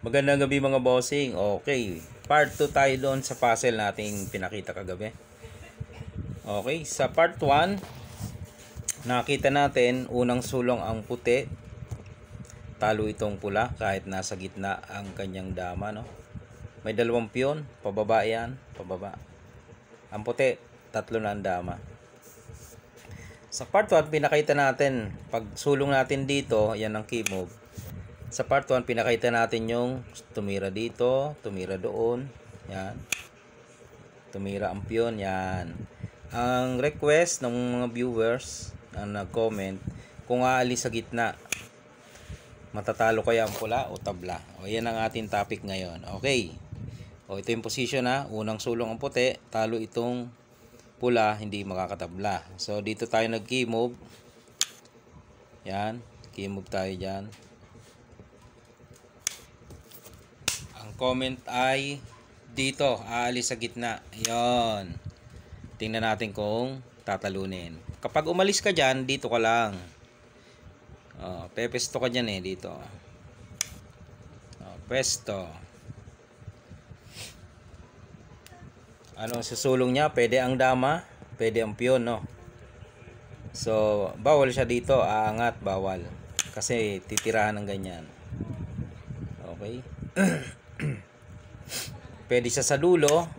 Magandang gabi mga bossing. Okay, part 2 tayo doon sa puzzle nating pinakita kagabi. Okay, sa part 1, nakita natin unang sulong ang puti. Talo itong pula kahit nasa gitna ang kanyang dama, no? May dalawang piyon, pababa yan, pababa. Ang puti, tatlo na ang dama. Sa part 1, pinakita natin, pag sulong natin dito, yan ang key move. Sa part 1, pinakita natin yung tumira dito, tumira doon. Yan. Tumira ang piyon. Yan. Ang request ng mga viewers na nag-comment, kung aalis sa gitna, matatalo kaya ang pula o tabla? O yan ang ating topic ngayon. Okay. O ito yung position na. Unang sulong ang puti, talo itong pula, hindi makakatabla. So dito tayo nag-key move. Yan. Key move tayo dyan. Comment ay dito, aalis sa gitna. Ayun. Tingnan natin kung tatalunin. Kapag umalis ka dyan, dito ka lang. Pepesto ka dyan dito. Pesto. Ano susulong niya? Pwede ang dama, pwede ang piyon, no? So, bawal siya dito. Aangat, bawal. Kasi titirahan ng ganyan. Okay. Pwede siya sa dulo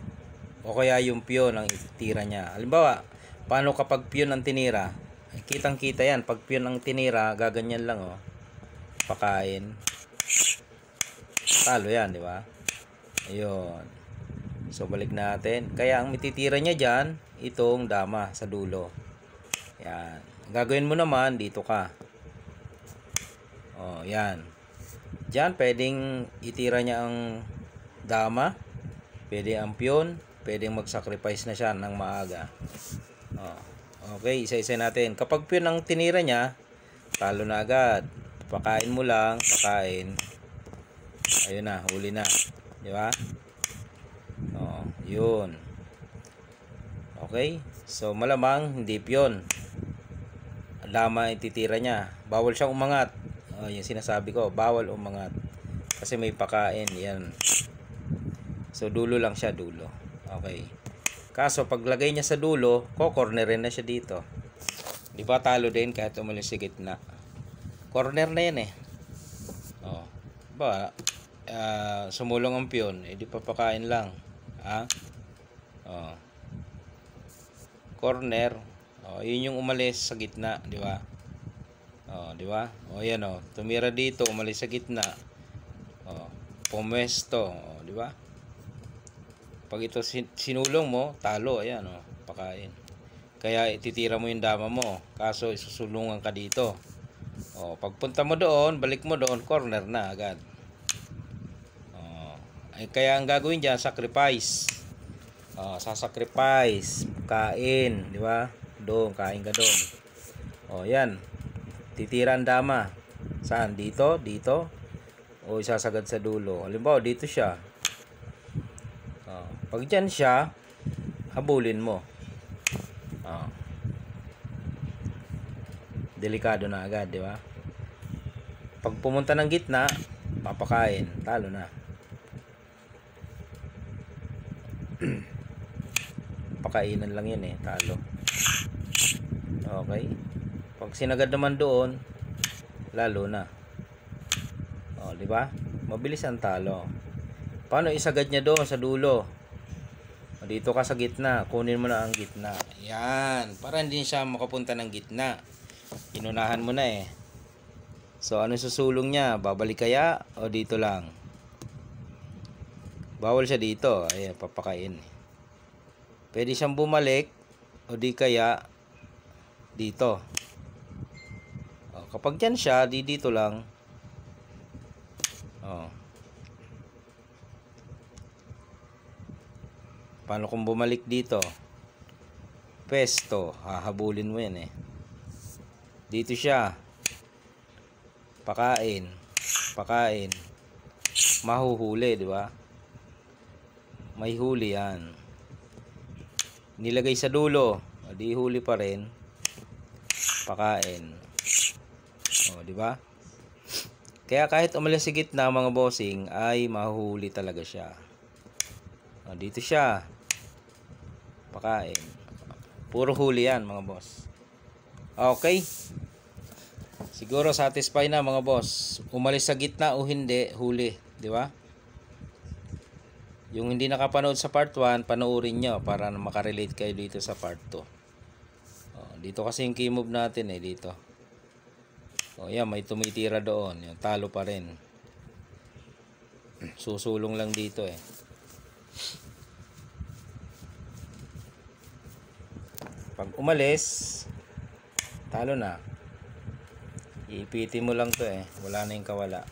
o kaya yung piyon ang itira niya. Halimbawa, paano kapag piyon ang tinira? Kitang kita yan. Pag piyon ang tinira, gaganyan lang, oh. Pakain. Talo yan, di ba? Ayun. So balik natin. Kaya ang mititira niya dyan, itong dama sa dulo. Yan. Gagawin mo naman, dito ka. Oh, yan. Diyan pwedeng itira niya ang dama, pwede ang piyon, pwedeng mag-sacrifice na siya ng maaga. Okay, isa-isa natin. Kapag piyon ang tinira niya, talo na agad. Pakain mo lang, pakain. Ayun na, huli na. Di ba? Yun. Okay, so malamang hindi piyon. Dama ititira niya. Bawal siyang umangat. Yung sinasabi ko, bawal umangat. Kasi may pakain, yan. So, dulo lang siya, dulo. Okay. Kaso, paglagay niya sa dulo, cornerin na siya dito. Di ba talo din kahit umalis sa gitna? Corner na yan Ba, sumulong ang piyon, di papakain lang. Corner. Yun yung umalis sa gitna, di ba? Di ba? Yan tumira dito, umalis sa gitna. Pumesto, di ba? Pag ito sinulong mo, talo, ayan, pakain. Kaya ititira mo yung dama mo, kaso isusulungan ka dito. Pagpunta mo doon, balik mo doon, corner na agad. Kaya ang gagawin diyan, sacrifice. Sasacrifice, kain, di ba? Doon, kain ka doon. Yan. Titira ang dama. Saan? Dito? Dito? O isasagad sa dulo. Halimbawa, dito siya. Pag dyan siya, habulin mo. Delikado na agad, di ba? Pag pumunta ng gitna, papakain. Talo na. Pakainan lang yan talo. Okay. Pag sinagad naman doon, lalo na. Di ba? Mabilis ang talo. Paano isagad niya doon sa dulo? Dito ka sa gitna, kunin mo na ang gitna. Yan, para hindi siya makapunta ng gitna. Inunahan mo na So, ano susulong niya? Babalik kaya o dito lang? Bawal siya dito. Ayan, papakain. Pwede siyang bumalik o di kaya dito. Kapag dyan siya, dito lang. Paano kung bumalik dito? Pesto, hahabulin mo yan Dito siya. Pakain. Pakain. Mahuhuli, di ba? May huli yan. Nilagay sa dulo, di huli pa rin. Pakain. Di ba? Kaya kahit umalis sa gitna mga bossing, ay mahuhuli talaga siya. Dito siya. Pakain. Puro huli yan mga boss. Okay. Siguro satisfy na mga boss. Umalis sa gitna o hindi, huli. Di ba? Yung hindi nakapanood sa part 1, panoorin nyo para makarelate kayo dito sa part 2. Dito kasi yung key move natin dito. Yan, may tumitira doon. Yung talo pa rin. Susulong lang dito Pag umalis, talo na. Iipitin mo lang to Wala na yung kawala.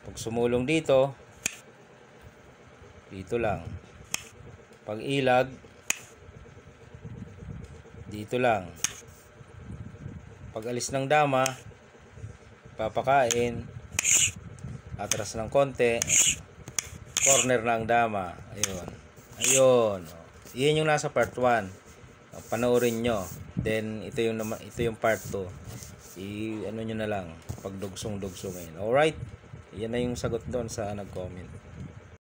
Pag sumulong dito, dito lang. Pag ilag, dito lang. Pag alis ng dama, papakain, atras ng konti, corner ng dama. Ayun. Iyan yung nasa part 1. Panoorin nyo. Then ito yung part 2. Ano nyo na lang, pagdugsong-dugsong. Alright? Yan na yung sagot doon sa nag-comment.